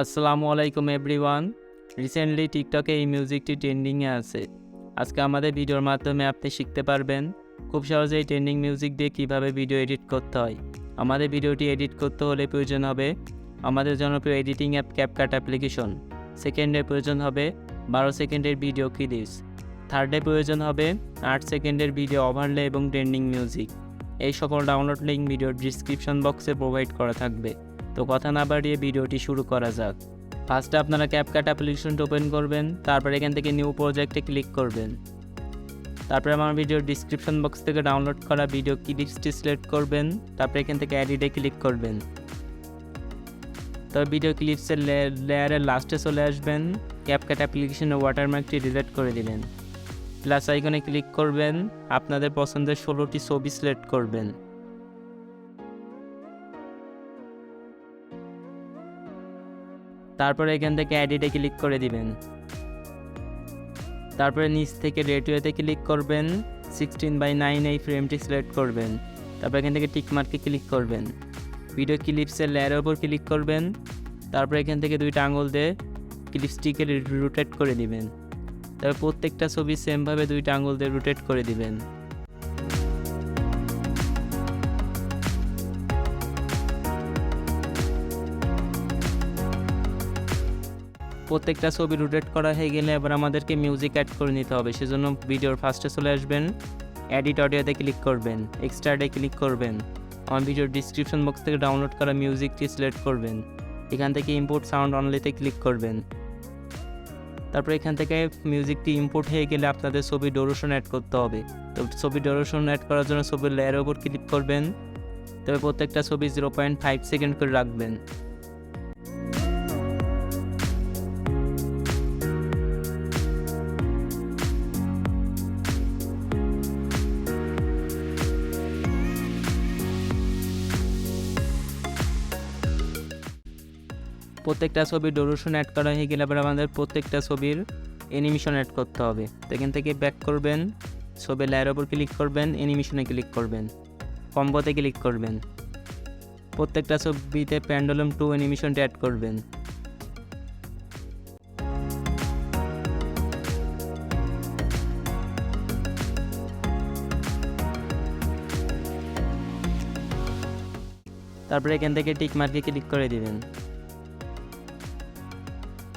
আসসালামু আলাইকুম everyone. Recently টিকটকে এই মিউজিকটি ট্রেন্ডিংয়ে আছে। আজকে আমাদের ভিডিওর মাধ্যমে আপনি শিখতে পারবেন খুব সহজেই ট্রেন্ডিং মিউজিক দিয়ে কীভাবে ভিডিও এডিট করতে হয়। আমাদের ভিডিওটি এডিট করতে হলে প্রয়োজন হবে আমাদের জনপ্রিয় এডিটিং অ্যাপ ক্যাপকাট অ্যাপ্লিকেশন। সেকেন্ডে প্রয়োজন হবে 12 সেকেন্ডের ভিডিও ক্লিপস। থার্ডে প্রয়োজন হবে 8 সেকেন্ডের ভিডিও ওভারলে এবং ট্রেন্ডিং মিউজিক। এই সকল ডাউনলোড লিঙ্ক ভিডিওর ডিসক্রিপশন বক্সে প্রোভাইড করা থাকবে। তো কথা না বাড়িয়ে ভিডিওটি শুরু করা যাক। ফার্স্টে আপনারা ক্যাপকাট অ্যাপ্লিকেশনটা ওপেন করবেন, তারপর এখান থেকে নিউ প্রজেক্টে ক্লিক করবেন। তারপরে আমার ভিডিওর ডিসক্রিপশন বক্স থেকে ডাউনলোড করা ভিডিও ক্লিপসটি সিলেক্ট করবেন, তারপরে এখান থেকে এডিটে ক্লিক করবেন। তবে ভিডিও ক্লিপসের লেয়ারের লাস্টে চলে আসবেন, ক্যাপকাট অ্যাপ্লিকেশনের ওয়াটারমার্কটি ডিলিট করে দিবেন। প্লাস আইকনে ক্লিক করবেন, আপনাদের পছন্দের 16টি ছবি সিলেক্ট করবেন। তারপরে এখান থেকে এডিটে ক্লিক করে দিবেন। তারপরে নিচ থেকে রেডিওতে ক্লিক করবেন, 16:9 এই ফ্রেমটি সিলেক্ট করবেন। তারপর এখান থেকে টিকমার্কে ক্লিক করবেন। ভিডিও ক্লিপসের লেয়ারের উপর ক্লিক করবেন। তারপর এখান থেকে দুইটা আঙুল দিয়ে ক্লিপসটিকে রোটেট করে দিবেন। তারপর প্রত্যেকটা ছবি সেমভাবে দুইটা আঙুল দিয়ে রোটেট করে দিবেন। প্রত্যেকটা ছবি রোটেট করা হয়ে গেলে এবার আমাদেরকে মিউজিক অ্যাড করে নিতে হবে। সেজন্য ভিডিওর ফার্স্টে চলে আসবেন, এডিট অডিওতে ক্লিক করবেন, এক্সট্রাডে ক্লিক করবেন। আমার ভিডিওর ডিসক্রিপশন বক্স থেকে ডাউনলোড করা মিউজিকটি সিলেক্ট করবেন। এখান থেকে ইম্পোর্ট সাউন্ড অনলিতে ক্লিক করবেন। তারপর এখান থেকে মিউজিকটি ইম্পোর্ট হয়ে গেলে আপনাদের ছবি ডুরেশন অ্যাড করতে হবে। তো ছবি ডুরেশন অ্যাড করার জন্য ছবির লেয়ারের উপর ক্লিক করবেন। তবে প্রত্যেকটা ছবি 0.5 সেকেন্ড করে রাখবেন। প্রত্যেকটা ছবির ডুরেশন অ্যাড করা হয়ে গেলে আবার আমাদের প্রত্যেকটা ছবির অ্যানিমেশন অ্যাড করতে হবে। তো এখান থেকে ব্যাক করবেন, ছবির লেয়ারের উপর ক্লিক করবেন, অ্যানিমেশনে ক্লিক করবেন, কম্বোতে ক্লিক করবেন। প্রত্যেকটা ছবিতে পেন্ডুলাম 2 অ্যানিমেশনটা অ্যাড করবেন। তারপরে এখান থেকে টিক মার্কে ক্লিক করে দিবেন।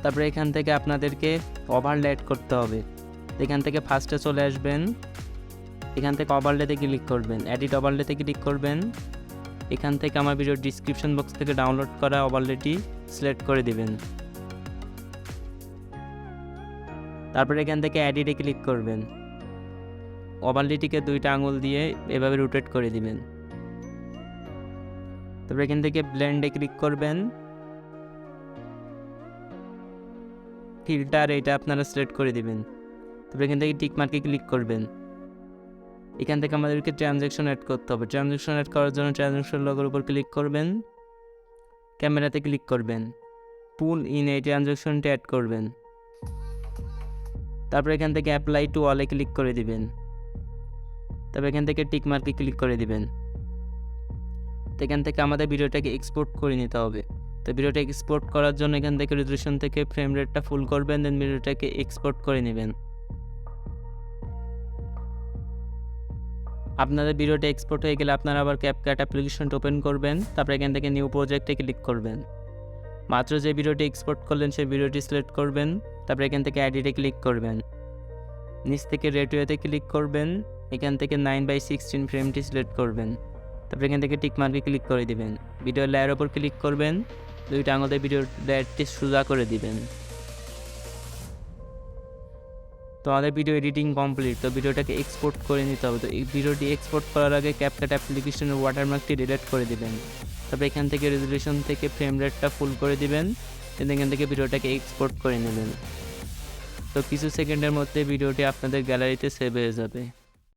তারপরে এখান থেকে আপনাদেরকে ওভারলে অ্যাড করতে হবে। এখান থেকে ফার্স্টে চলে আসবেন, এখান থেকে ওভারলেতে ক্লিক করবেন, এডিট ওভারলেতে ক্লিক করবেন। এখান থেকে আমার ভিডিওর ডিসক্রিপশন বক্স থেকে ডাউনলোড করা ওভারলেটি সিলেক্ট করে দিবেন। তারপরে এখান থেকে এডিটে ক্লিক করবেন, ওভারলেটিকে দুইটা আঙুল দিয়ে এভাবে রোটেট করে দিবেন। তারপরে এখান থেকে ব্লেন্ডে ক্লিক করবেন, ফিল্টার এটা আপনারা সিলেক্ট করে দিবেন। তারপরে এখান থেকে টিক মার্কে ক্লিক করবেন। এখান থেকে আমাদেরকে ট্রানজ্যাকশন অ্যাড করতে হবে। ট্রানজ্যাকশন অ্যাড করার জন্য ট্রানজ্যাকশন লগোর উপর ক্লিক করবেন, ক্যামেরাতে ক্লিক করবেন, পুল ইন এই ট্রানজ্যাকশনটি অ্যাড করবেন। তারপরে এখান থেকে অ্যাপ্লাই টু অলে ক্লিক করে দিবেন। তারপর এখান থেকে টিক মার্কে ক্লিক করে দিবেন। তো এখান থেকে আমাদের ভিডিওটাকে এক্সপোর্ট করে নিতে হবে। তো ভিডিওটা এক্সপোর্ট করার জন্য এখান থেকে রেজোলিউশন থেকে ফ্রেম রেটটা ফুল করবেন, দেন ভিডিওটাকে এক্সপোর্ট করে নেবেন। আপনাদের ভিডিওটা এক্সপোর্ট হয়ে গেলে আপনারা আবার ক্যাপকাট অ্যাপ্লিকেশনটা ওপেন করবেন। তারপরে এখান থেকে নিউ প্রজেক্টে ক্লিক করবেন। মাত্র যে ভিডিওটি এক্সপোর্ট করলেন সেই ভিডিওটি সিলেক্ট করবেন। তারপরে এখান থেকে এডিটে ক্লিক করবেন, নিচ থেকে রেডিওতে ক্লিক করবেন। এখান থেকে 9:16 ফ্রেমটি সিলেক্ট করবেন। তারপরে এখান থেকে টিক মার্কে ক্লিক করে দিবেন। ভিডিও লেয়ারের উপর ক্লিক করবেন, দুইটা আঙুলে ভিডিওর লেয়ারটি সোজা করে দিবেন। তো আমাদের ভিডিও এডিটিং কমপ্লিট। তো ভিডিওটাকে এক্সপোর্ট করে নিতে হবে। তো এই ভিডিওটি এক্সপোর্ট করার আগে ক্যাপকাট অ্যাপ্লিকেশনের ওয়াটারমার্কটি ডিলিট করে দিবেন। তারপরে এখান থেকে রেজোলিউশন থেকে ফ্রেম রেটটা ফুল করে দিবেন, এখান থেকে ভিডিওটাকে এক্সপোর্ট করে নেবেন। তো কিছু সেকেন্ডের মধ্যে ভিডিওটি আপনাদের গ্যালারিতে সেভ হয়ে যাবে।